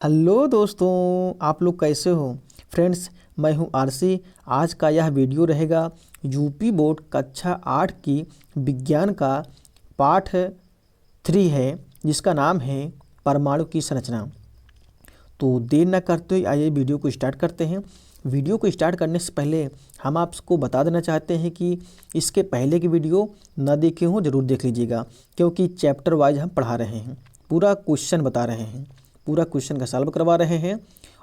Hello दोस्तों, आप लोग कैसे हो। फ्रेंड्स, मैं हूं आरसी। आज का यह वीडियो रहेगा यूपी बोर्ड कक्षा 8 की विज्ञान का पाठ 3 है, जिसका नाम है परमाणु की संरचना। तो देर न करते हुए आइए वीडियो को स्टार्ट करते हैं। वीडियो को स्टार्ट करने से पहले हम आपको बता देना चाहते हैं कि इसके पहले की वीडियो न देखे हों ज़रूर देख लीजिएगा, क्योंकि चैप्टर वाइज हम पढ़ा रहे हैं, पूरा क्वेश्चन बता रहे हैं, पूरा क्वेश्चन का सॉल्व करवा रहे हैं।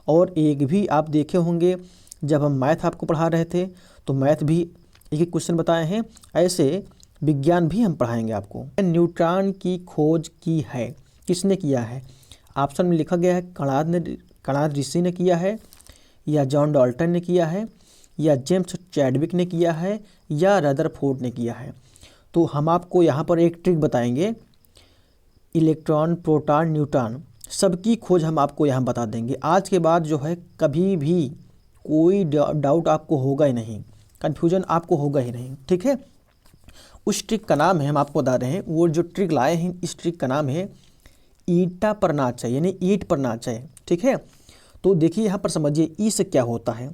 और एक भी आप देखे होंगे जब हम मैथ आपको पढ़ा रहे थे तो मैथ भी एक एक क्वेश्चन बताए हैं, ऐसे विज्ञान भी हम पढ़ाएंगे आपको। न्यूट्रॉन की खोज की है, किसने किया है? ऑप्शन में लिखा गया है कणाद ऋषि ने किया है, या जॉन डाल्टन ने किया है, या जेम्स चैडविक ने किया है, या रदरफोर्ड ने किया है। तो हम आपको यहाँ पर एक ट्रिक बताएंगे। इलेक्ट्रॉन, प्रोटॉन, न्यूट्रॉन सबकी खोज हम आपको यहाँ बता देंगे। आज के बाद जो है कभी भी कोई डाउट आपको होगा ही नहीं, कन्फ्यूजन आपको होगा ही नहीं, ठीक है। उस ट्रिक का नाम है, हम आपको बता रहे हैं, वो जो ट्रिक लाए हैं इस ट्रिक का नाम है ईटा पर नाचा, यानी ईंट पर नाचा है, ठीक है। तो देखिए यहाँ पर समझिए, ई से क्या होता है।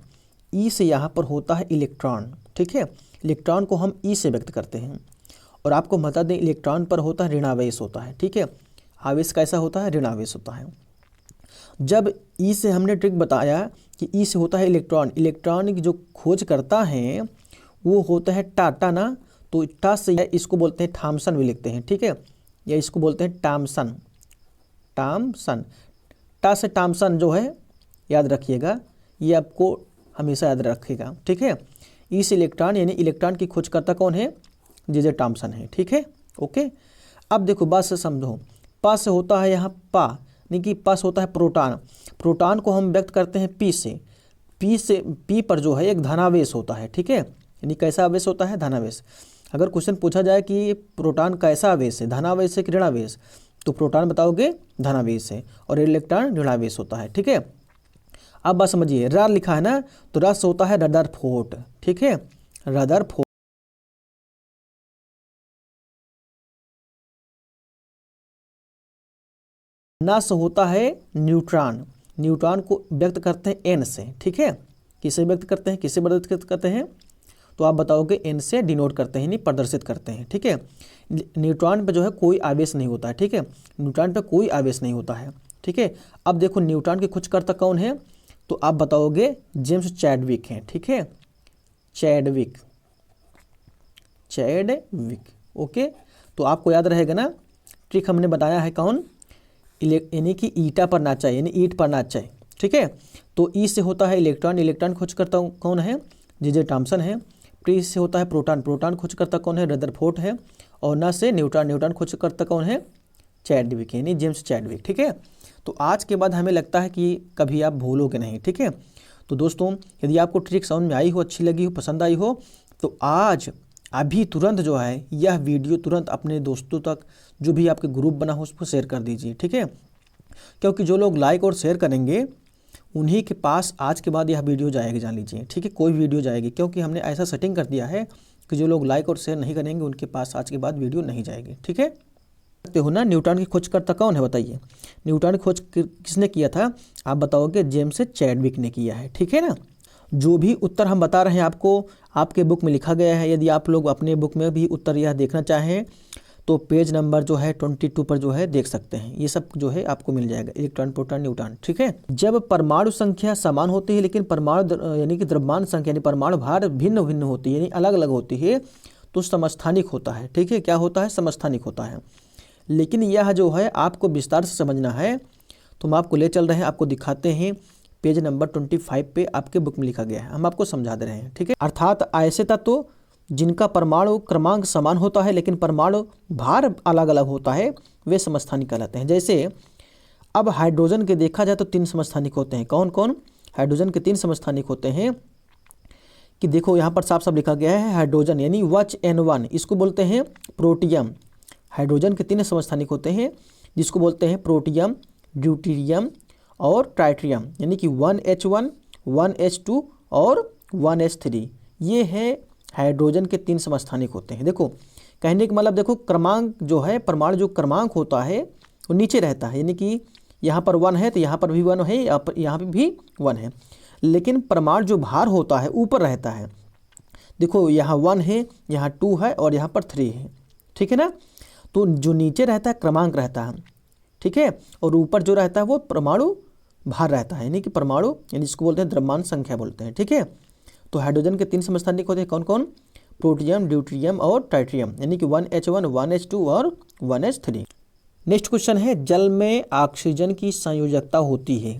ई से यहाँ पर होता है इलेक्ट्रॉन, ठीक है। इलेक्ट्रॉन को हम ई से व्यक्त करते हैं। और आपको बता दें, इलेक्ट्रॉन पर होता है ऋणावेश होता है, ठीक है। आवेश कैसा होता है? ऋणावेश होता है। जब ई से हमने ट्रिक बताया कि ई से होता है इलेक्ट्रॉन, इलेक्ट्रॉन की जो खोज करता है वो होता है टाटा ना, तो टा से इसको बोलते हैं थॉमसन भी लिखते हैं, ठीक है, या इसको बोलते हैं टॉमसन। टॉमसन, टा से टॉमसन जो है याद रखिएगा, ये आपको हमेशा याद रखिएगा, ठीक है। ई से इलेक्ट्रॉन, यानी इलेक्ट्रॉन की खोजकर्ता कौन है? जे टॉमसन है, ठीक है, ओके। अब देखो बात से समझो, पा से होता है यहाँ पा, यानी कि पास होता है प्रोटॉन। प्रोटॉन को हम व्यक्त करते हैं पी से। पी पर जो है एक धनावेश होता है, ठीक है, यानी कैसा आवेश होता है? धनावेश। अगर क्वेश्चन पूछा जाए कि प्रोटॉन कैसा आवेश है, धनावेश है कि ऋणावेश, तो प्रोटॉन बताओगे धनावेश है, और इलेक्ट्रॉन ऋणावेश होता है, ठीक है। अब बात समझिए, र लिखा है ना, तो रस होता है रदरफोर्ड, ठीक है, रदरफोर्ड। ना से होता है न्यूट्रॉन। न्यूट्रॉन को व्यक्त करते हैं एन से, ठीक है। किसे व्यक्त करते हैं, किसे व्यक्त करते हैं? तो आप बताओगे एन से डिनोट करते हैं, नहीं प्रदर्शित करते हैं, ठीक है। न्यूट्रॉन पे जो है कोई आवेश नहीं होता है, ठीक है, न्यूट्रॉन पे कोई आवेश नहीं होता है, ठीक है। अब देखो न्यूट्रॉन की खोजकर्ता कौन है, तो आप बताओगे जेम्स चैडविक हैं, ठीक है, चैडविक, ओके। तो आपको याद रहेगा ना, ट्रिक हमने बताया है कौन, यानी कि ईटा पर नाचा है, यानी ईंट पर नाचा है, ठीक है। तो ई से होता है इलेक्ट्रॉन, इलेक्ट्रॉन खोजकर्ता कौन है? जे टॉमसन है। प्री से होता है प्रोटॉन, प्रोटॉन खोजकर्ता कौन है? रदरफोर्ड है। और ना से न्यूट्रॉन, न्यूट्रॉन खोजकर्ता कौन है? चैडविक, यानी जेम्स चैडविक, ठीक है। तो आज के बाद हमें लगता है कि कभी आप भूलोगे नहीं, ठीक है। तो दोस्तों, यदि आपको ट्रिक समझ में आई हो, अच्छी लगी हो, पसंद आई हो, तो आज अभी तुरंत जो है यह वीडियो तुरंत अपने दोस्तों तक, जो भी आपके ग्रुप बना हो, उस पर शेयर कर दीजिए, ठीक है। क्योंकि जो लोग लाइक और शेयर करेंगे उन्हीं के पास आज के बाद यह वीडियो जाएगी, जान लीजिए, ठीक है, कोई वीडियो जाएगी, क्योंकि हमने ऐसा सेटिंग कर दिया है कि जो लोग लाइक और शेयर नहीं करेंगे उनके पास आज के बाद वीडियो नहीं जाएगी, ठीक है। देखते हो ना, न्यूट्रॉन की खोजकर्ता कौन है बताइए? न्यूट्रॉन की खोज किसने किया था? आप बताओगे जेम्स चैडविक ने किया है, ठीक है ना। जो भी उत्तर हम बता रहे हैं आपको, आपके बुक में लिखा गया है। यदि आप लोग अपने बुक में भी उत्तर यह देखना चाहें तो पेज नंबर जो है 22 पर जो है देख सकते हैं, ये सब जो है आपको मिल जाएगा, इलेक्ट्रॉन, प्रोटॉन, न्यूट्रॉन, ठीक है। जब परमाणु संख्या समान होती है लेकिन परमाणु यानी कि द्रव्यमान संख्या यानी परमाणु भार भिन्न भिन्न होती है, यानी अलग अलग होती है, तो समस्थानिक होता है, ठीक है। क्या होता है? समस्थानिक होता है। लेकिन यह जो है आपको विस्तार से समझना है, तो हम आपको ले चल रहे हैं, आपको दिखाते हैं। पेज नंबर 25 पे आपके बुक में लिखा गया है, हम आपको समझा दे रहे हैं, ठीक है। अर्थात ऐसे तत्व जिनका परमाणु क्रमांक समान होता है लेकिन परमाणु भार अलग अलग होता है, वे समस्थानिक कहलाते हैं। जैसे अब हाइड्रोजन के देखा जाए तो 3 समस्थानिक होते हैं। कौन कौन? हाइड्रोजन के 3 समस्थानिक होते हैं, कि देखो यहाँ पर साफ साफ लिखा गया है, हाइड्रोजन यानी WHN1, इसको बोलते हैं प्रोटियम। हाइड्रोजन के 3 समस्थानिक होते हैं, जिसको बोलते हैं प्रोटियम, ड्यूटेरियम और ट्राइटियम, यानी कि 1H1, 1H2 और 1H3, ये है हाइड्रोजन के 3 समस्थानिक होते हैं। देखो कहने का मतलब, देखो क्रमांक जो है, परमाणु जो क्रमांक होता है वो नीचे रहता है, यानी कि यहाँ पर 1 है तो यहाँ पर भी 1 है, यहाँ पर भी 1 है, लेकिन परमाणु जो भार होता है ऊपर रहता है। देखो यहाँ 1 है, यहाँ 2 है और यहाँ पर 3 है, ठीक है ना। तो जो नीचे रहता है क्रमांक रहता है, ठीक है, और ऊपर जो रहता है वो परमाणु भार रहता है, यानी कि परमाणु, यानी जिसको बोलते हैं द्रव्यमान संख्या बोलते हैं, ठीक है। तो हाइड्रोजन के 3 समस्थानिक होते हैं, कौन कौन? प्रोटियम, ड्यूटेरियम और ट्राइटियम, यानी कि 1H1, 1H2 और 1H3। नेक्स्ट क्वेश्चन है, जल में ऑक्सीजन की संयोजकता होती है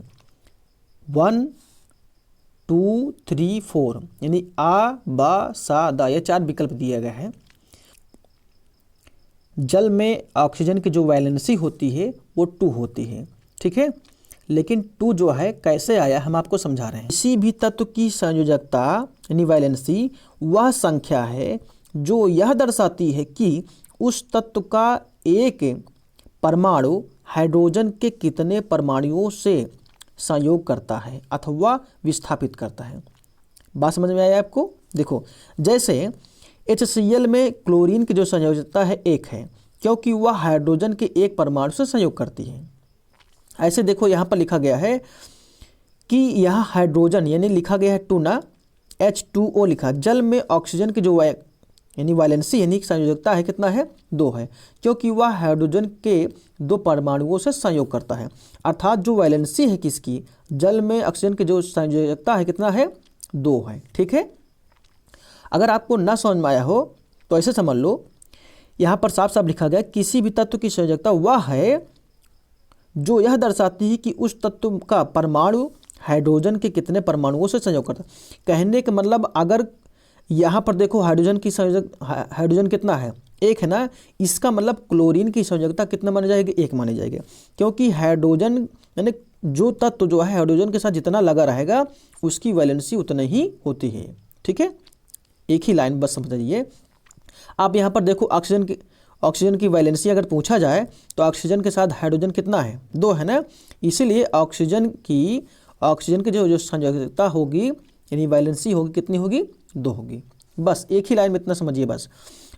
1, 2, 3, 4, यानी आ, बा, सा, दा, ये 4 विकल्प दिया गया है। जल में ऑक्सीजन की जो वैलेंसी होती है वो 2 होती है, ठीक है, लेकिन 2 जो है कैसे आया हम आपको समझा रहे हैं। किसी भी तत्व की संयोजकता यानी वैलेंसी वह संख्या है जो यह दर्शाती है कि उस तत्व का एक परमाणु हाइड्रोजन के कितने परमाणुओं से संयोग करता है अथवा विस्थापित करता है। बात समझ में आया आपको? देखो, जैसे HCl में क्लोरीन की जो संयोजकता है 1 है, क्योंकि वह हाइड्रोजन के एक परमाणु से संयोग करती है। ऐसे देखो यहाँ पर लिखा गया है कि यह हाइड्रोजन यानी लिखा गया है 2 ना, H2O लिखा। जल में ऑक्सीजन की जो यानी वैलेंसी यानी संयोजकता है कितना है? 2 है, क्योंकि वह हाइड्रोजन के 2 परमाणुओं से संयोग करता है। अर्थात जो वैलेंसी है किसकी? जल में ऑक्सीजन की जो संयोजकता है कितना है? 2 है, ठीक है। अगर आपको ना समझ में आया हो तो ऐसे समझ लो, यहाँ पर साफ साफ लिखा गया किसी भी तत्व की संयोजकता वह है जो यह दर्शाती है कि उस तत्व का परमाणु हाइड्रोजन के कितने परमाणुओं से संयोग करता है। कहने का मतलब, अगर यहाँ पर देखो हाइड्रोजन की हाइड्रोजन कितना है? 1 है ना, इसका मतलब क्लोरीन की संयोजकता कितना मानी जाएगी? 1 मानी जाएगी, क्योंकि हाइड्रोजन यानी जो तत्व जो है हाइड्रोजन के साथ जितना लगा रहेगा उसकी वैलेंसी उतनी ही होती है, ठीक है। एक ही लाइन बस समझिए। आप यहाँ पर देखो ऑक्सीजन की वैलेंसी अगर पूछा जाए तो ऑक्सीजन के साथ हाइड्रोजन कितना है? 2 है ना, इसीलिए ऑक्सीजन की जो संयोजकता होगी यानी वैलेंसी होगी कितनी होगी? 2 होगी। बस एक ही लाइन में इतना समझिए बस।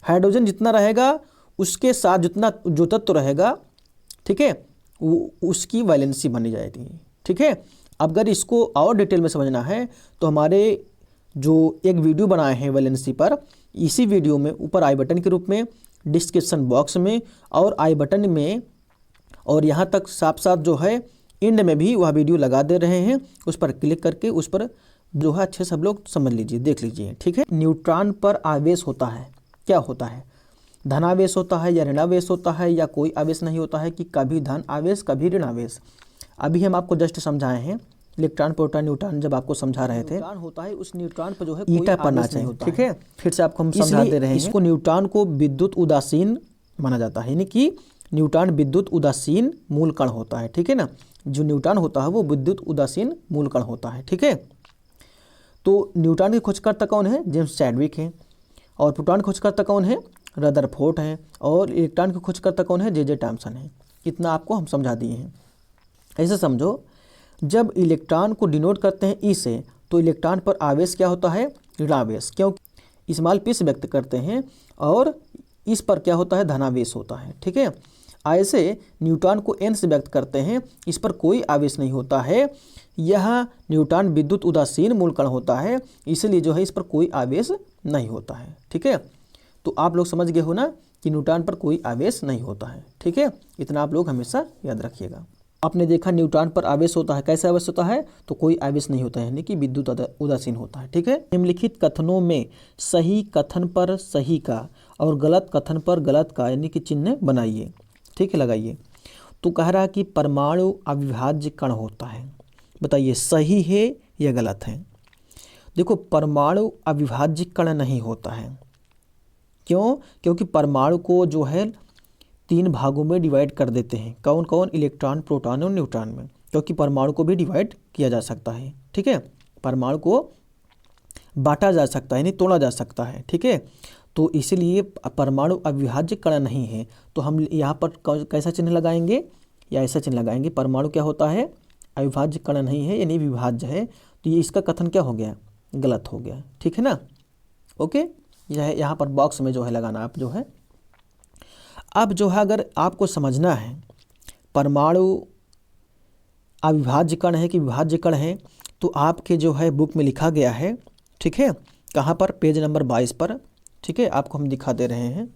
हाइड्रोजन जितना रहेगा उसके साथ जितना जो तत्व रहेगा, ठीक है, उसकी वैलेंसी बनी जाएगी, ठीक है। अब अगर इसको और डिटेल में समझना है तो हमारे जो एक वीडियो बनाए हैं वैलेंसी पर, इसी वीडियो में ऊपर आई बटन के रूप में, डिस्क्रिप्शन बॉक्स में और आई बटन में और यहाँ तक साथ साथ जो है एंड में भी वह वीडियो लगा दे रहे हैं। उस पर क्लिक करके उस पर जो है अच्छे सब लोग समझ लीजिए, देख लीजिए, ठीक है। न्यूट्रॉन पर आवेश होता है, क्या होता है? धनावेश होता है या ऋणावेश होता है या कोई आवेश नहीं होता है कि कभी धन आवेश कभी ऋण आवेश। अभी हम आपको जस्ट समझाए हैं इलेक्ट्रॉन, प्रोटॉन, न्यूट्रॉन जब आपको समझा रहे थे। न्यूट्रॉन होता है, उस न्यूट्रॉन पर जो है ईटा पढ़ना चाहिए, ठीक है। फिर से आपको हम समझा दे रहे हैं। इसको न्यूट्रॉन को विद्युत उदासीन माना जाता है, यानी कि न्यूट्रॉन विद्युत उदासीन मूल कण होता है, ठीक है ना। जो न्यूट्रॉन होता है वो विद्युत उदासीन मूल कण होता है, ठीक है। तो न्यूट्रॉन के खोजकर्ता कौन है? जेम्स चैडविक है। और प्रोटॉन के खोजकर्ता कौन है? रदरफोर्ड है। और इलेक्ट्रॉन के खोजकर्ता कौन है? जे थॉमसन है। इतना आपको हम समझा दिए हैं। ऐसे समझो, जब इलेक्ट्रॉन को डिनोट करते हैं ई से तो इलेक्ट्रॉन पर आवेश क्या होता है? ऋणावेश, क्योंकि स्मॉल पी से व्यक्त करते हैं, और इस पर क्या होता है? धनावेश होता है, ठीक है। ऐसे न्यूट्रॉन को एन से व्यक्त करते हैं, इस पर कोई आवेश नहीं होता है। यह न्यूट्रॉन विद्युत उदासीन मूल कण होता है, इसलिए जो है इस पर कोई आवेश नहीं होता है, ठीक है। तो आप लोग समझ गए हो ना कि न्यूट्रॉन पर कोई आवेश नहीं होता है, ठीक है। इतना आप लोग हमेशा याद रखिएगा। आपने देखा न्यूट्रॉन पर आवेश होता है, कैसे आवेश होता है? तो कोई आवेश नहीं होता है, यानी कि विद्युत उदासीन होता है, ठीक है। निम्नलिखित कथनों में सही कथन पर सही का और गलत कथन पर गलत का यानी कि चिन्ह बनाइए, ठीक है, लगाइए। तो कह रहा है कि परमाणु अविभाज्य कण होता है, बताइए सही है या गलत है? देखो, परमाणु अविभाज्य कण नहीं होता है। क्यों? क्योंकि परमाणु को जो है 3 भागों में डिवाइड कर देते हैं। कौन कौन? इलेक्ट्रॉन, प्रोटॉन और न्यूट्रॉन में, क्योंकि परमाणु को भी डिवाइड किया जा सकता है, ठीक है। परमाणु को बांटा जा सकता है, यानी तोड़ा जा सकता है, ठीक है। तो इसीलिए परमाणु अविभाज्य कण नहीं है। तो हम यहाँ पर कैसा चिन्ह लगाएंगे या ऐसा चिन्ह लगाएंगे? परमाणु क्या होता है? अविभाज्य कण नहीं है, यानी विभाज्य है। तो ये इसका कथन क्या हो गया? गलत हो गया, ठीक है ना। ओके, यह यहाँ पर बॉक्स में जो है लगाना आप जो है। अब जो है अगर आपको समझना है परमाणु अविभाज्य कण है कि विभाज्य कण है, तो आपके जो है बुक में लिखा गया है, ठीक है, कहाँ पर, पेज नंबर 22 पर, ठीक है, आपको हम दिखा दे रहे हैं।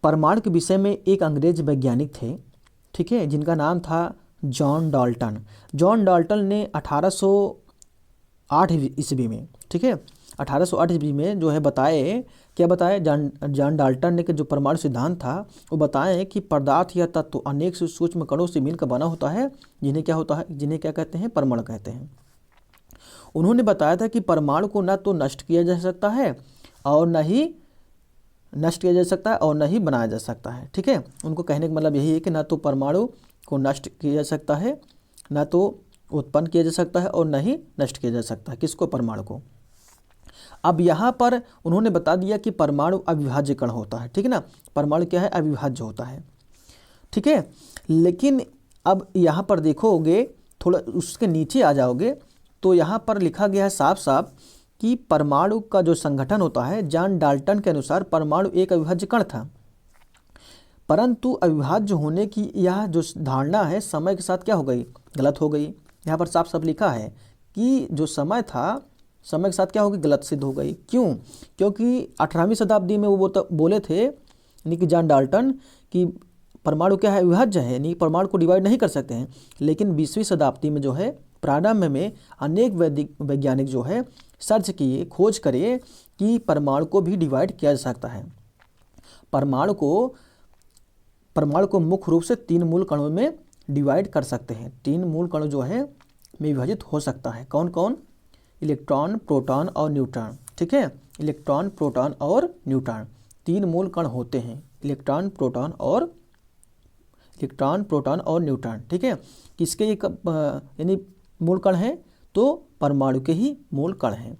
परमाणु के विषय में एक अंग्रेज वैज्ञानिक थे, ठीक है, जिनका नाम था जॉन डाल्टन। जॉन डाल्टन ने 1808 ईस्वी में, ठीक है, 1808 ईस्वी में जो है बताए, क्या बताए, जॉन डाल्टन ने कि जो परमाणु सिद्धांत था वो बताए कि पदार्थ या तत्व अनेक सूक्ष्म कणों से मिलकर बना होता है, जिन्हें क्या होता है, जिन्हें क्या कहते हैं, परमाणु कहते हैं। उन्होंने बताया था कि परमाणु को न तो नष्ट किया जा सकता है और न ही बनाया जा सकता है, ठीक है। उनको कहने का मतलब यही है कि न तो परमाणु को नष्ट किया जा सकता है, न तो उत्पन्न किया जा सकता है और न ही नष्ट किया जा सकता है, किसको, परमाणु को। अब यहाँ पर उन्होंने बता दिया कि परमाणु अविभाज्य कण होता है, ठीक है ना, परमाणु क्या है, अविभाज्य होता है, ठीक है। लेकिन अब यहाँ पर देखोगे, थोड़ा उसके नीचे आ जाओगे तो यहाँ पर लिखा गया है साफ साफ कि परमाणु का जो संगठन होता है, जॉन डाल्टन के अनुसार परमाणु एक अविभाज्य कण था, परंतु अविभाज्य होने की यह जो धारणा है समय के साथ क्या हो गई, गलत हो गई। यहाँ पर साफ साफ लिखा है कि जो समय था, समय के साथ क्या हो गई, गलत सिद्ध हो गई। क्यों? क्योंकि 18वीं शताब्दी में वो बोले थे, यानी कि जॉन डाल्टन, कि परमाणु क्या है, अविभाज्य है, यानी परमाणु को डिवाइड नहीं कर सकते हैं। लेकिन 20वीं शताब्दी में जो है, प्रारंभ में अनेक वैज्ञानिक जो है सर्च किए, खोज करे कि परमाणु को भी डिवाइड किया जा सकता है। परमाणु को मुख्य रूप से 3 मूल कणों में डिवाइड कर सकते हैं। 3 मूल कणों जो है में विभाजित हो सकता है। कौन कौन? इलेक्ट्रॉन, प्रोटॉन और न्यूट्रॉन, ठीक है, इलेक्ट्रॉन, प्रोटॉन और न्यूट्रॉन 3 मूल कण होते हैं। इलेक्ट्रॉन, प्रोटॉन और न्यूट्रॉन, ठीक है। किसके ये यानी मूल कण हैं? तो परमाणु के ही मूल कण हैं।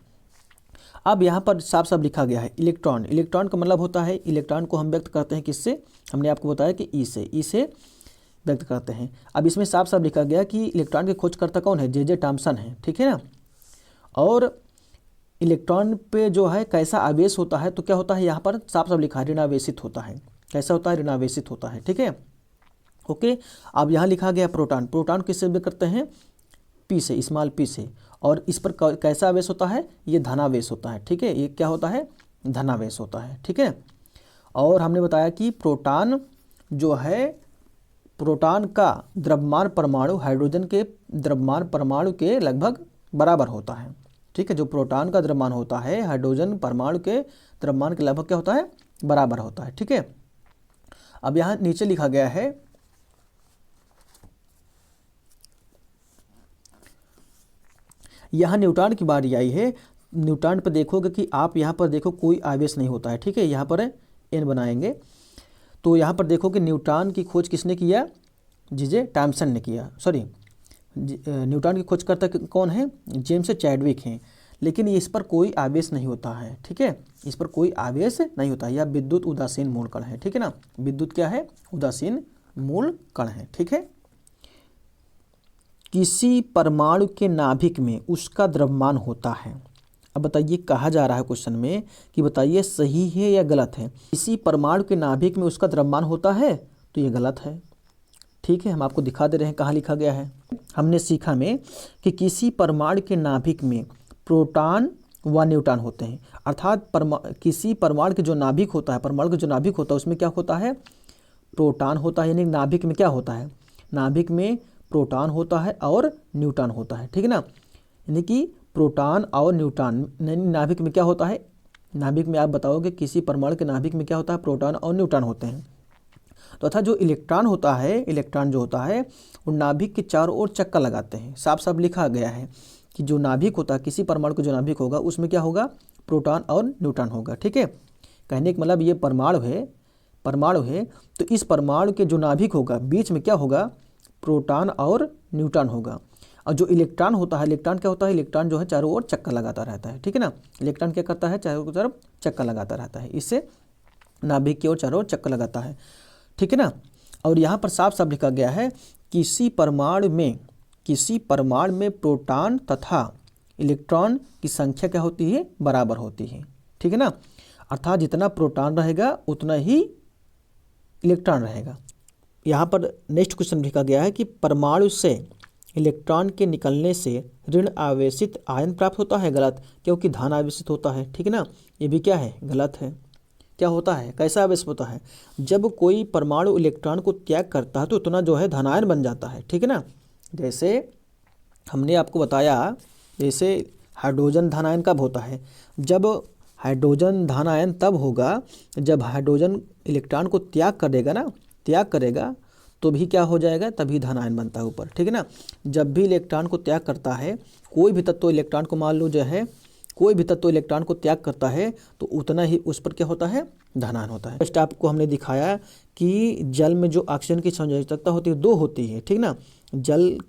अब यहाँ पर साफ साफ लिखा गया है इलेक्ट्रॉन। इलेक्ट्रॉन का मतलब होता है, इलेक्ट्रॉन को हम व्यक्त करते हैं किससे? हमने आपको बताया कि ई से व्यक्त करते हैं। अब इसमें साफ साफ लिखा गया कि इलेक्ट्रॉन के खोजकर्ता कौन है? जे थॉमसन है, ठीक है ना। और इलेक्ट्रॉन पे जो है कैसा आवेश होता है, तो क्या होता है, यहाँ पर साफ साफ लिखा है ऋणावेशित होता है। कैसा होता है? ऋणावेशित होता है, ठीक है, ओके। अब यहाँ लिखा गया प्रोटॉन। प्रोटॉन किससे व्यक्त करते हैं? पी से, स्मॉल पी से। और इस पर कैसा आवेश होता है? ये धनावेश होता है, ठीक है, ये क्या होता है? धनावेश होता है, ठीक है। और हमने बताया कि प्रोटॉन जो है, प्रोटॉन का द्रव्यमान परमाणु हाइड्रोजन के द्रव्यमान परमाणु के लगभग बराबर होता है, ठीक है। जो प्रोटॉन का द्रव्यमान होता है हाइड्रोजन परमाणु के द्रव्यमान के लगभग क्या होता है? बराबर होता है, ठीक है। अब यहाँ नीचे लिखा गया है, यहाँ न्यूट्रॉन की बारी आई है। न्यूट्रॉन पर देखोगे कि आप यहाँ पर देखो कोई आवेश नहीं होता है, ठीक है। यहाँ पर एन बनाएंगे तो यहाँ पर देखो कि न्यूट्रॉन की खोज किसने किया? जे थॉमसन ने किया। सॉरी, न्यूट्रॉन की खोजकर्ता कौन है? जेम्स चैडविक हैं। लेकिन इस पर कोई आवेश नहीं होता है, ठीक है, इस पर कोई आवेश नहीं होता है। यह विद्युत उदासीन मूल कण है, ठीक है ना। विद्युत क्या है? उदासीन मूल कण है, ठीक है। किसी परमाणु के नाभिक में उसका द्रव्यमान होता है। अब बताइए, कहा जा रहा है क्वेश्चन में कि बताइए सही है या गलत है। किसी परमाणु के नाभिक में उसका द्रव्यमान होता है, तो ये गलत है, ठीक है। हम आपको दिखा दे रहे हैं कहाँ लिखा गया है। हमने सीखा में कि किसी परमाणु के नाभिक में प्रोटॉन व न्यूट्रॉन होते हैं। अर्थात किसी परमाणु के जो नाभिक होता है, परमाणु का जो नाभिक होता है उसमें क्या होता है? प्रोटॉन होता है। यानी नाभिक में क्या होता है? नाभिक में प्रोटॉन होता है और न्यूट्रॉन होता है, ठीक है ना। यानी कि प्रोटॉन और न्यूट्रॉन, नाभिक में क्या होता है? नाभिक में आप बताओगे किसी परमाणु के नाभिक में क्या होता है? प्रोटॉन और न्यूट्रॉन होते हैं। तो अर्थात जो इलेक्ट्रॉन होता है, इलेक्ट्रॉन जो होता है वो नाभिक के चारों ओर चक्कर लगाते हैं। साफ साफ लिखा गया है कि जो नाभिक होता है, किसी परमाणु का जो नाभिक होगा उसमें क्या होगा? प्रोटॉन और न्यूट्रॉन होगा, ठीक है। कहने का मतलब ये परमाणु है तो इस परमाणु के जो नाभिक होगा बीच में क्या होगा? प्रोटॉन और न्यूट्रॉन होगा। और जो इलेक्ट्रॉन होता है, इलेक्ट्रॉन क्या होता है? इलेक्ट्रॉन जो है चारों ओर चक्कर लगाता रहता है, ठीक है ना। इलेक्ट्रॉन क्या करता है? चारों तरफ चक्कर लगाता रहता है, इससे नाभिक की ओर चारों ओर चक्कर लगाता है, ठीक है ना। और यहाँ पर साफ साफ लिखा गया है किसी परमाणु में प्रोटॉन तथा इलेक्ट्रॉन की संख्या क्या होती है? बराबर होती है, ठीक है ना। अर्थात जितना प्रोटॉन रहेगा उतना ही इलेक्ट्रॉन रहेगा। यहाँ पर नेक्स्ट क्वेश्चन लिखा गया है कि परमाणु से इलेक्ट्रॉन के निकलने से ऋण आवेशित आयन प्राप्त होता है। गलत, क्योंकि धन आवेशित होता है। ठीक है ना, ये भी क्या है, गलत है। क्या होता है, कैसा आवेश होता है, जब कोई परमाणु इलेक्ट्रॉन को त्याग करता है तो उतना जो है धनायन बन जाता है। ठीक है ना, जैसे हमने आपको बताया, जैसे हाइड्रोजन धनायन कब होता है, जब हाइड्रोजन धनायन तब होगा जब हाइड्रोजन इलेक्ट्रॉन को त्याग करेगा ना, त्याग करेगा तो भी क्या हो जाएगा, तभी धनायन बनता है ऊपर। ठीक है ना, जब भी इलेक्ट्रॉन को त्याग करता है, कोई भी तत्व इलेक्ट्रॉन को मान लो जो है, कोई भी तत्व इलेक्ट्रॉन को त्याग करता है तो उतना ही उस पर क्या होता है, धनायन होता है। फर्स्ट आपको हमने दिखाया कि जल में जो ऑक्सीजन की संयोजकता होती है 2 होती है। ठीक ना, जल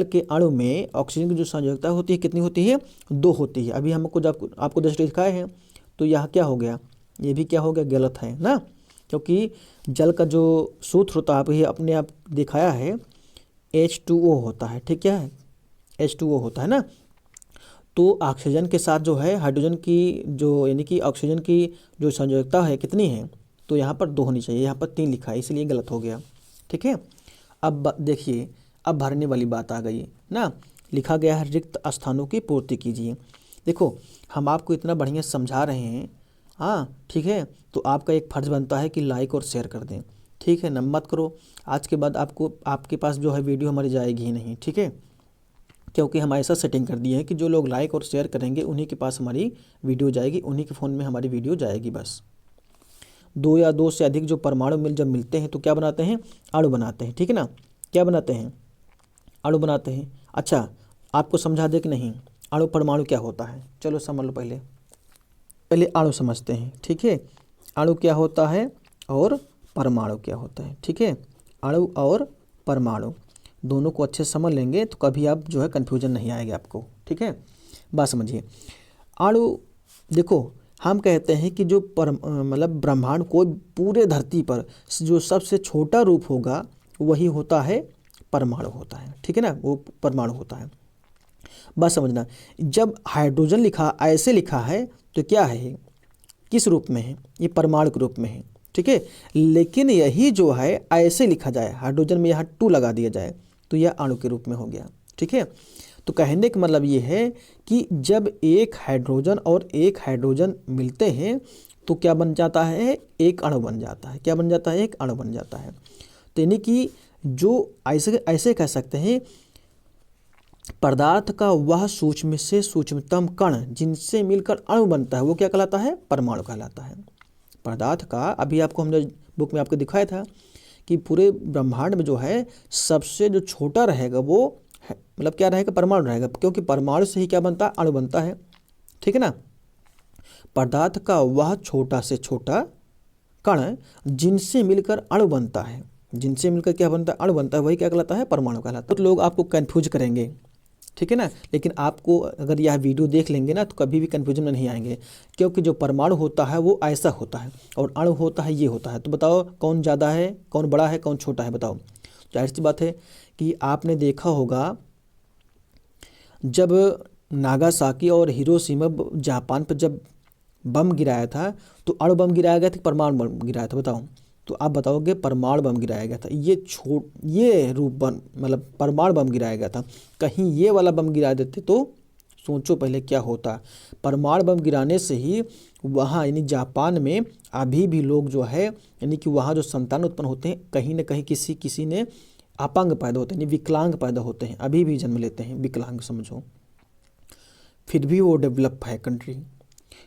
के अणु में ऑक्सीजन की जो संयोजकता होती है कितनी होती है, 2 होती है। अभी हमको जब आपको दृष्टि दिखाए हैं तो यह क्या हो गया, ये भी क्या हो गया, गलत है ना, क्योंकि जल का जो सूत्र होता है, आप ये अपने आप दिखाया है, H2O होता है। ठीक है, H2O होता है ना, तो ऑक्सीजन के साथ जो है हाइड्रोजन की जो यानी कि ऑक्सीजन की जो संयोजकता है कितनी है, तो यहाँ पर 2 होनी चाहिए, यहाँ पर 3 लिखा है, इसलिए गलत हो गया। ठीक है, अब देखिए, अब भरने वाली बात आ गई ना, लिखा गया है रिक्त स्थानों की पूर्ति कीजिए। देखो, हम आपको इतना बढ़िया समझा रहे हैं, हाँ ठीक है, तो आपका एक फ़र्ज़ बनता है कि लाइक और शेयर कर दें। ठीक है ना, मत करो, आज के बाद आपको आपके पास जो है वीडियो हमारी जाएगी ही नहीं। ठीक है, क्योंकि हम ऐसा सेटिंग कर दिए है कि जो लोग लाइक और शेयर करेंगे उन्हीं के पास हमारी वीडियो जाएगी, उन्हीं के फ़ोन में हमारी वीडियो जाएगी बस। 2 या 2 से अधिक जो परमाणु जब मिलते हैं तो क्या बनाते हैं, अणु बनाते हैं। ठीक है ना, क्या बनाते हैं, अणु बनाते हैं। अच्छा, आपको समझा दे कि नहीं, अणु परमाणु क्या होता है, चलो समझ लो। पहले अणु समझते हैं। ठीक है, अणु क्या होता है और परमाणु क्या होता है। ठीक है, अणु और परमाणु दोनों को अच्छे से समझ लेंगे तो कभी आप जो है कन्फ्यूजन नहीं आएगा आपको। ठीक है, बात समझिए। अणु, देखो हम कहते हैं कि जो मतलब ब्रह्मांड को पूरे धरती पर जो सबसे छोटा रूप होगा वही होता है परमाणु होता है। ठीक है ना, वो परमाणु होता है। बस समझना, जब हाइड्रोजन लिखा ऐसे लिखा है तो क्या है, किस रूप में है, ये परमाणु के रूप में है। ठीक है, लेकिन यही जो है ऐसे लिखा जाए, हाइड्रोजन में यहाँ 2 लगा दिया जाए तो यह अणु के रूप में हो गया। ठीक है, तो कहने का मतलब ये है कि जब एक हाइड्रोजन और एक हाइड्रोजन मिलते हैं तो क्या बन जाता है, एक अणु बन जाता है। क्या बन जाता है, एक अणु बन जाता है। तो यानी कि जो ऐसे कह सकते हैं, पदार्थ का वह सूक्ष्म से सूक्ष्मतम कण जिनसे मिलकर अणु बनता है वो क्या कहलाता है, परमाणु कहलाता है। पदार्थ का, अभी आपको हमने बुक में आपको दिखाया था कि पूरे ब्रह्मांड में जो है सबसे जो छोटा रहेगा वो मतलब क्या रहेगा, परमाणु रहेगा, क्योंकि परमाणु से ही क्या बनता है, अणु बनता है। ठीक है ना, पदार्थ का वह छोटा से छोटा कण जिनसे मिलकर अणु बनता है, जिनसे मिलकर क्या बनता है, अणु बनता है, वही क्या कहलाता है, परमाणु कहलाता है। तो लोग आपको कन्फ्यूज करेंगे। ठीक है ना, लेकिन आपको अगर यह वीडियो देख लेंगे ना तो कभी भी कन्फ्यूजन में नहीं आएंगे, क्योंकि जो परमाणु होता है वो ऐसा होता है और अणु होता है ये होता है। तो बताओ कौन ज़्यादा है, कौन बड़ा है, कौन छोटा है, बताओ। जाहिर सी बात है कि आपने देखा होगा जब नागासाकी और हिरोशिमा जापान पर जब बम गिराया था तो अणु बम गिराया गया था, परमाणु बम गिराया था, बताओ। तो आप बताओगे परमाणु बम गिराया गया था, ये रूप बम मतलब परमाणु बम गिराया गया था। कहीं ये वाला बम गिरा देते तो सोचो पहले क्या होता। परमाणु बम गिराने से ही वहाँ यानी जापान में अभी भी लोग जो है यानी कि वहाँ जो संतान उत्पन्न होते हैं कहीं ना कहीं किसी ने अपंग पैदा होते हैं, यानी विकलांग पैदा होते हैं, अभी भी जन्म लेते हैं विकलांग समझो। फिर भी वो डेवलप है कंट्री।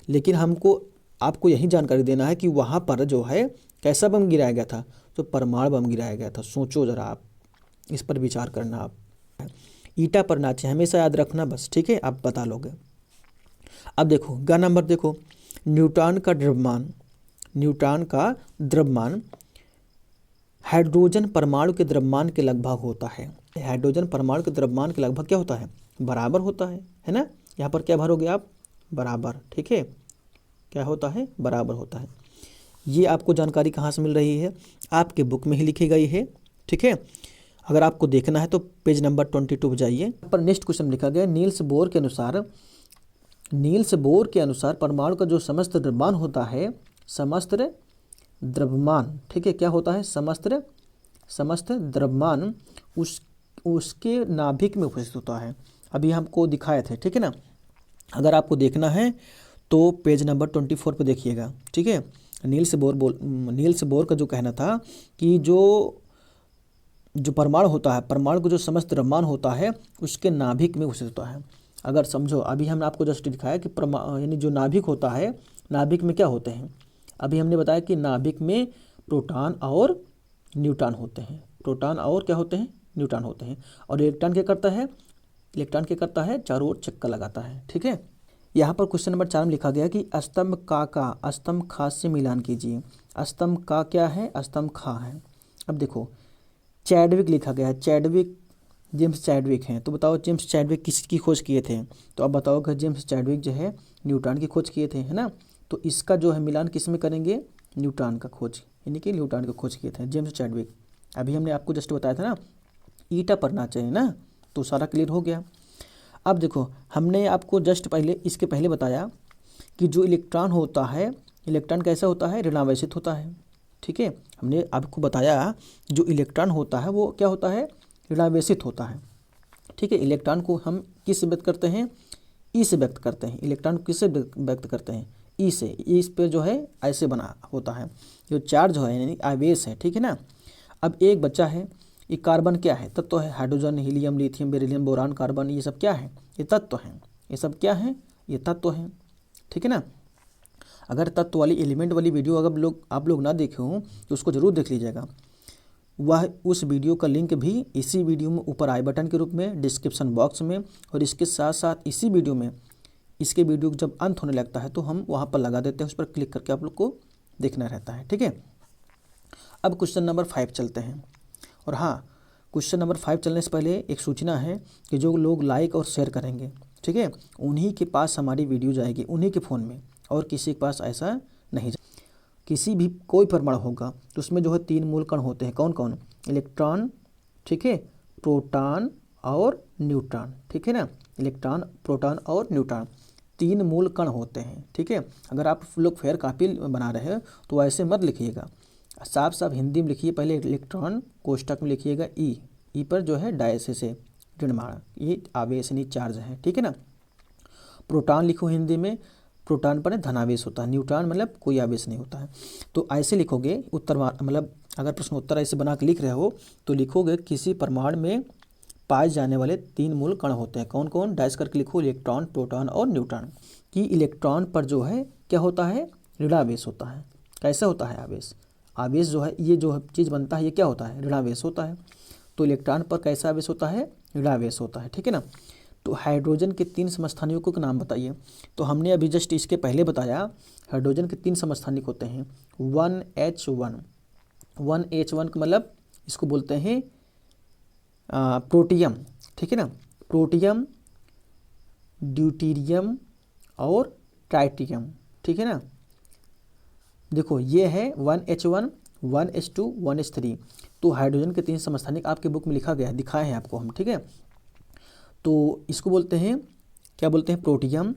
लेकिन हमको आपको यही जानकारी देना है कि वहाँ पर जो है कैसा बम गिराया गया था, तो परमाणु बम गिराया गया था। सोचो ज़रा, आप इस पर विचार करना। आप ईटा पर नाचे, हमेशा याद रखना बस। ठीक है, आप बता लोगे। अब देखो ग नंबर, देखो न्यूट्रॉन का द्रव्यमान, न्यूट्रॉन का द्रव्यमान हाइड्रोजन परमाणु के द्रव्यमान के लगभग होता है। हाइड्रोजन परमाणु के द्रव्यमान के लगभग क्या होता है, बराबर होता है ना। यहाँ पर क्या भरोगे आप, बराबर। ठीक है, क्या होता है, बराबर होता है। ये आपको जानकारी कहाँ से मिल रही है, आपके बुक में ही लिखी गई है। ठीक है, अगर आपको देखना है तो पेज नंबर 22 पर जाइए। पर नेक्स्ट क्वेश्चन लिखा गया, नील्स बोर के अनुसार परमाणु का जो समस्त द्रव्यमान होता है, समस्त द्रव्यमान, ठीक है, क्या होता है, समस्त समस्त द्रव्यमान उसके नाभिक में उपस्थित होता है। अभी हमको दिखाए थे, ठीक है ना। अगर आपको देखना है तो पेज नंबर 24 पे देखिएगा, ठीक है। नील्स बोर का जो कहना था कि जो परमाणु होता है, परमाणु को जो समस्त द्रव्यमान होता है उसके नाभिक में उपस्थित होता है। अगर समझो, अभी हमने आपको जस्ट दिखाया कि यानी जो नाभिक होता है, नाभिक में क्या होते हैं। अभी हमने बताया कि नाभिक में प्रोटॉन और न्यूट्रॉन होते हैं। प्रोटॉन और क्या होते हैं, न्यूट्रॉन होते हैं। और इलेक्ट्रॉन क्या करता है, इलेक्ट्रॉन क्या करता है, चारों ओर चक्कर लगाता है, ठीक है। यहाँ पर क्वेश्चन नंबर 4 में लिखा गया कि स्तंभ का स्तंभ खा से मिलान कीजिए। स्तंभ का क्या है, स्तंभ खा है। अब देखो चैडविक लिखा गया है, चैडविक, जेम्स चैडविक हैं। तो बताओ जेम्स चैडविक किसकी खोज किए थे। तो अब बताओ कि जेम्स चैडविक जो है न्यूट्रॉन की खोज किए थे, है ना। तो इसका जो है मिलान किस में करेंगे, न्यूट्रॉन का खोज, यानी कि न्यूट्रॉन का खोज किए थे जेम्स चैडविक। अभी हमने आपको जस्ट बताया था ना, ईटा पढ़ना चाहिए ना, तो सारा क्लियर हो गया। अब देखो हमने आपको जस्ट इसके पहले बताया कि जो इलेक्ट्रॉन होता है, इलेक्ट्रॉन कैसा होता है, ऋणावेशित होता है, ठीक है। हमने आपको बताया जो इलेक्ट्रॉन होता है वो क्या होता है, ऋणावेशित होता है, ठीक है। इलेक्ट्रॉन को हम किस से व्यक्त करते हैं, ई से व्यक्त करते हैं। इलेक्ट्रॉन को किससे व्यक्त करते हैं, ई से। इस पे जो है ऐसे बना होता है, जो चार्ज है यानी आवेश है, ठीक है ना। अब एक बच्चा है, ये कार्बन क्या है, तत्व है। Hydrogen, helium, lithium, beryllium, boron, carbon, ये सब क्या है, ये तत्व हैं। ये सब क्या है, ये तत्व हैं, ठीक है ना। अगर तत्व वाली एलिमेंट वाली वीडियो अगर आप लोग ना देखे हों तो उसको ज़रूर देख लीजिएगा। वह उस वीडियो का लिंक भी इसी वीडियो में ऊपर आई बटन के रूप में डिस्क्रिप्शन बॉक्स में, और इसके साथ साथ इसी वीडियो में, इसके वीडियो जब अंत होने लगता है तो हम वहाँ पर लगा देते हैं, उस पर क्लिक करके आप लोग को देखना रहता है, ठीक है। अब क्वेश्चन नंबर 5 चलते हैं। और हाँ, क्वेश्चन नंबर 5 चलने से पहले एक सूचना है कि जो लोग लाइक और शेयर करेंगे, ठीक है, उन्हीं के पास हमारी वीडियो जाएगी, उन्हीं के फ़ोन में, और किसी के पास ऐसा नहीं। किसी भी कोई परमाणु होगा तो उसमें जो है 3 मूल कण होते हैं। कौन कौन, इलेक्ट्रॉन, ठीक है, प्रोटॉन और न्यूट्रॉन, ठीक है ना। इलेक्ट्रॉन, प्रोटॉन और न्यूट्रॉन 3 मूल कण होते हैं, ठीक है। अगर आप लोग फेयर कॉपी बना रहे हैं तो ऐसे मत लिखिएगा, साफ साफ हिंदी में लिखिए। पहले इलेक्ट्रॉन कोष्टक में लिखिएगा ई पर जो है डायस से ऋणमाण, ये आवेश यानी चार्ज है, ठीक है ना। प्रोटॉन लिखो हिंदी में, प्रोटॉन पर धनावेश होता है। न्यूट्रॉन मतलब कोई आवेश नहीं होता है। तो ऐसे लिखोगे उत्तर, मतलब अगर प्रश्न उत्तर ऐसे बना के लिख रहे हो तो लिखोगे किसी परमाणु में पाए जाने वाले 3 मूल कण होते हैं। कौन कौन, डायस करके लिखो, इलेक्ट्रॉन, प्रोटॉन और न्यूट्रॉन। कि इलेक्ट्रॉन पर जो है क्या होता है, ऋणावेश होता है। कैसे होता है आवेश, आवेश जो है, ये जो चीज़ बनता है ये क्या होता है, ऋणावेश होता है। तो इलेक्ट्रॉन पर कैसा आवेश होता है, ऋणावेश होता है, ठीक है ना। तो हाइड्रोजन के 3 समस्थानिकों के नाम बताइए। तो हमने अभी जस्ट इसके पहले बताया हाइड्रोजन के 3 समस्थानिक होते हैं। 1H1 का मतलब इसको बोलते हैं प्रोटियम, ठीक है ना। प्रोटियम, ड्यूटेरियम और ट्राइटियम, ठीक है ना। देखो ये है 1H1, 1H2, 1H3। तो हाइड्रोजन के 3 समस्थानिक आपके बुक में लिखा गया है, दिखाए हैं आपको हम, ठीक है। तो इसको बोलते हैं, क्या बोलते हैं, प्रोटियम,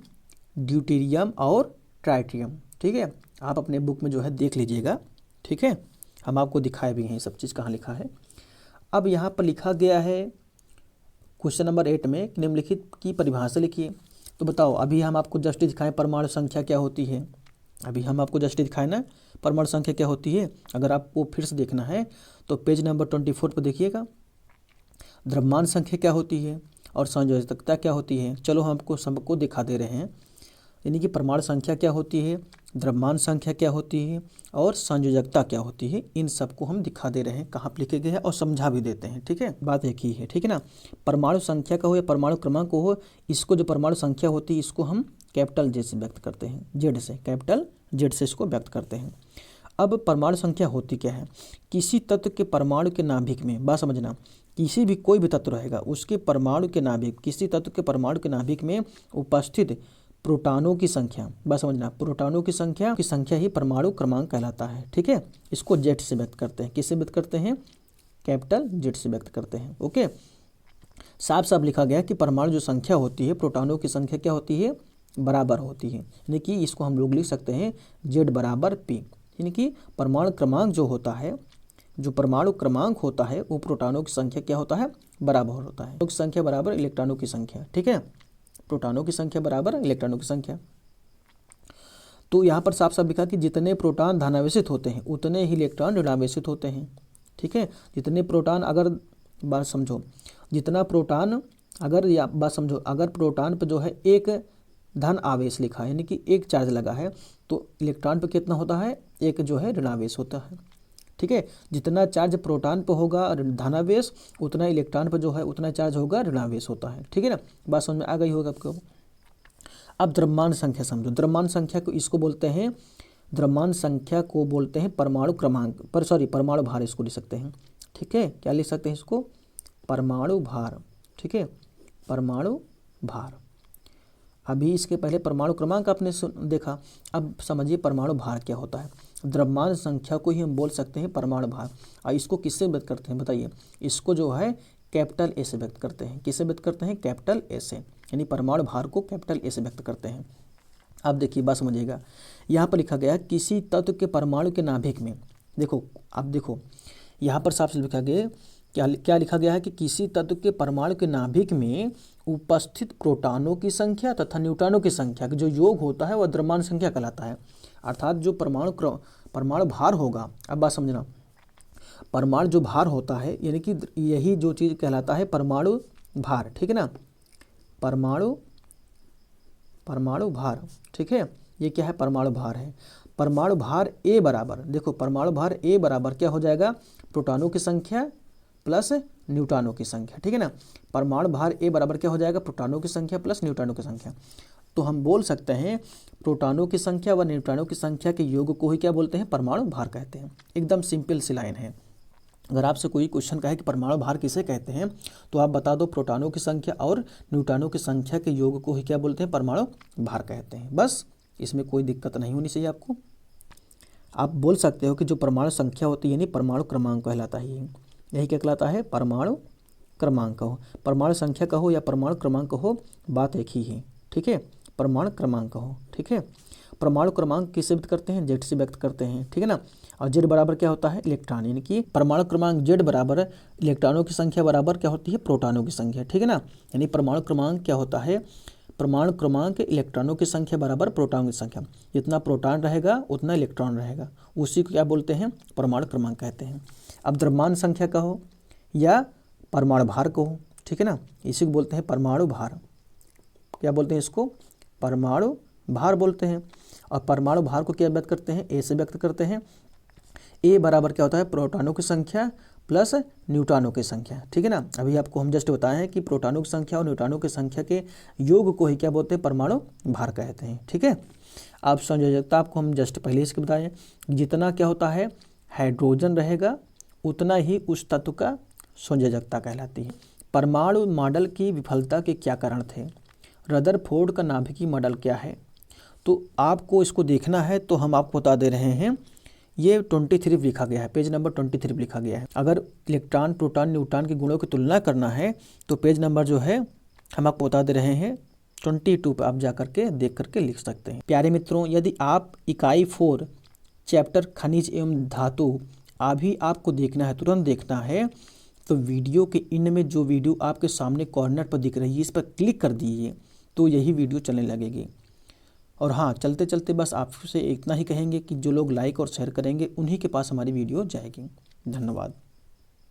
ड्यूटेरियम और ट्राइटियम, ठीक है। आप अपने बुक में जो है देख लीजिएगा, ठीक है। हम आपको दिखाए भी हैं सब चीज़ कहाँ लिखा है। अब यहाँ पर लिखा गया है क्वेश्चन नंबर 8 में निम्नलिखित की परिभाषा लिखिए। तो बताओ, अभी हम आपको जस्ट दिखाएं परमाणु संख्या क्या होती है। अभी हम आपको जस्ट दिखाएं ना परमाणु संख्या क्या होती है। अगर आपको फिर से देखना है तो पेज नंबर 24 पर देखिएगा। द्रव्यमान संख्या क्या होती है और संयोजकता क्या होती है। चलो हम आपको सबको दिखा दे रहे हैं, यानी कि परमाणु संख्या क्या होती है, द्रव्यमान संख्या क्या होती है और संयोजकता क्या होती है। इन सबको हम दिखा दे रहे हैं, कहाँ पर लिखे गए हैं और समझा भी देते हैं, ठीक है। बात एक ही है, ठीक है ना। परमाणु संख्या का हो या परमाणु क्रमांक हो, इसको जो परमाणु संख्या होती है इसको हम कैपिटल जेड से व्यक्त करते हैं, जेड से, कैपिटल जेड से इसको व्यक्त करते हैं। अब परमाणु संख्या होती क्या है, किसी तत्व के परमाणु के नाभिक में, बात समझना, किसी भी कोई भी तत्व रहेगा उसके परमाणु के नाभिक, किसी तत्व के परमाणु के नाभिक में उपस्थित प्रोटॉनों की संख्या, बस समझना, प्रोटॉनों की संख्या ही परमाणु क्रमांक कहलाता है, ठीक है। इसको जेड से व्यक्त करते हैं, किससे व्यक्त करते हैं, कैपिटल जेड से व्यक्त करते हैं, ओके। साफ साफ लिखा गया कि परमाणु जो संख्या होती है, प्रोटॉनों की संख्या क्या होती है, बराबर होती है, यानी कि इसको हम लोग लिख सकते हैं जेड बराबर पी, यानी कि परमाणु क्रमांक जो होता है जो परमाणु क्रमांक होता है वो प्रोटॉनों की संख्या क्या होता है, बराबर होता है। की संख्या बराबर इलेक्ट्रॉनों की संख्या, ठीक है, प्रोटॉनों की संख्या बराबर इलेक्ट्रॉनों की संख्या। तो यहाँ पर साफ साफ लिखा कि जितने प्रोटॉन धनावेशित होते हैं उतने ही इलेक्ट्रॉन ऋणावेशित होते हैं, ठीक है। जितने प्रोटॉन, अगर बात समझो, जितना प्रोटॉन, अगर या बात समझो, अगर प्रोटॉन पे जो है एक धन आवेश लिखा है, यानी कि एक चार्ज लगा है, तो इलेक्ट्रॉन पे कितना होता है, एक जो है ऋणावेश होता है, ठीक है। जितना चार्ज प्रोटॉन पे होगा धनावेश, उतना इलेक्ट्रॉन पे जो है उतना चार्ज होगा ऋणावेश होता है, ठीक है ना। बात समझ में आ गई होगा आपको। अब द्रव्यमान संख्या समझो। द्रव्यमान संख्या को इसको बोलते हैं, द्रव्यमान संख्या को बोलते हैं परमाणु क्रमांक, परमाणु भार इसको लिख सकते हैं, ठीक है। क्या लिख सकते हैं इसको, परमाणु भार, ठीक है, परमाणु भार। अभी इसके पहले परमाणु क्रमांक आपने देखा, अब समझिए परमाणु भार क्या होता है। द्रव्यमान संख्या को ही हम बोल सकते हैं परमाणु भार। और इसको किससे व्यक्त करते हैं बताइए, इसको जो है कैपिटल ए से व्यक्त करते हैं। किससे व्यक्त करते हैं, कैपिटल ए से, यानी परमाणु भार को कैपिटल ए से व्यक्त करते हैं। अब देखिए बात समझिएगा, यहाँ पर लिखा गया किसी तत्व के परमाणु के नाभिक में, देखो अब देखो यहाँ पर साफ से लिखा गया, क्या लिखा गया है कि किसी तत्व के परमाणु के नाभिक में उपस्थित प्रोटॉनों की संख्या तथा न्यूट्रॉनों की संख्या का जो योग होता है वह द्रव्यमान संख्या कहलाता है। अर्थात जो परमाणु भार होगा, अब बात समझना, परमाणु जो भार होता है, यानी कि यही जो चीज़ कहलाता है परमाणु भार, ठीक है ना, परमाणु भार, ठीक है। ये क्या है, परमाणु भार है। परमाणु भार ए बराबर, देखो परमाणु भार ए बराबर क्या हो जाएगा, प्रोटॉनों की संख्या प्लस न्यूट्रॉनों की संख्या, ठीक है ना। परमाणु भार ए बराबर क्या हो जाएगा, प्रोटॉनों की संख्या प्लस न्यूट्रॉनों की संख्या। तो हम बोल सकते हैं प्रोटॉनों की संख्या व न्यूट्रॉनों की संख्या के योग को ही क्या बोलते हैं, परमाणु भार कहते हैं। एकदम सिंपल सी लाइन है। अगर आपसे कोई क्वेश्चन कहे कि परमाणु भार किसे कहते हैं, तो आप बता दो प्रोटॉनों की संख्या और न्यूट्रॉनों की संख्या के योग को ही क्या बोलते हैं, परमाणु भार कहते हैं। बस इसमें कोई दिक्कत नहीं होनी चाहिए आपको। आप बोल सकते हो कि जो परमाणु संख्या होती है यानी परमाणु क्रमांक कहलाता है, यही क्या कहलाता है, परमाणु क्रमांक कहो, परमाणु संख्या कहो या परमाणु क्रमांक कहो, बात एक ही है, ठीक है। परमाणु क्रमांक कहो, ठीक है। परमाणु क्रमांक किससे व्यक्त करते हैं, जेड से व्यक्त करते हैं, ठीक है ना। और जेड बराबर क्या होता है, इलेक्ट्रॉन, यानी कि परमाणु क्रमांक जेड बराबर इलेक्ट्रॉनों की संख्या बराबर क्या होती है, प्रोटॉनों की संख्या, ठीक है ना। यानी परमाणु क्रमांक क्या होता है, परमाणु क्रमांक इलेक्ट्रॉनों की संख्या बराबर प्रोटॉन की संख्या। जितना प्रोटॉन रहेगा उतना इलेक्ट्रॉन रहेगा, उसी को क्या बोलते हैं, परमाणु क्रमांक कहते हैं। अब द्रव्यमान संख्या कहो या परमाणु भार कहो, ठीक है ना, इसी को बोलते हैं परमाणु भार। क्या बोलते हैं इसको, परमाणु भार बोलते हैं। और परमाणु भार को क्या व्यक्त करते हैं, ए से व्यक्त करते हैं। ए बराबर क्या होता है, प्रोटॉनों की संख्या प्लस न्यूट्रॉनों की संख्या, ठीक है ना। अभी आपको हम जस्ट बताए हैं कि प्रोटॉनों की संख्या और न्यूट्रॉनों की संख्या के योग को ही क्या बोलते हैं, परमाणु भार कहते हैं, ठीक है। अब संयोजकता आपको हम जस्ट पहले इसके बताएं, जितना क्या होता है हाइड्रोजन रहेगा उतना ही उस तत्व का संयोजकता कहलाती है। परमाणु मॉडल की विफलता के क्या कारण थे, रदरफोर्ड का नाभिकीय मॉडल क्या है, तो आपको इसको देखना है। तो हम आपको बता दे रहे हैं, ये 23 लिखा गया है, पेज नंबर 23 लिखा गया है। अगर इलेक्ट्रॉन प्रोटॉन न्यूट्रॉन के गुणों की तुलना करना है तो पेज नंबर जो है हम आपको बता दे रहे हैं 22 पे आप जा करके देख करके लिख सकते हैं। प्यारे मित्रों, यदि आप इकाई 4 चैप्टर खनिज एवं धातु अभी आपको देखना है, तुरंत देखना है, तो वीडियो के इन में जो वीडियो आपके सामने कॉर्नर पर दिख रही है इस पर क्लिक कर दीजिए, तो यही वीडियो चलने लगेगी। और हाँ, चलते चलते बस आपसे इतना ही कहेंगे कि जो लोग लाइक और शेयर करेंगे उन्हीं के पास हमारी वीडियो जाएगी। धन्यवाद।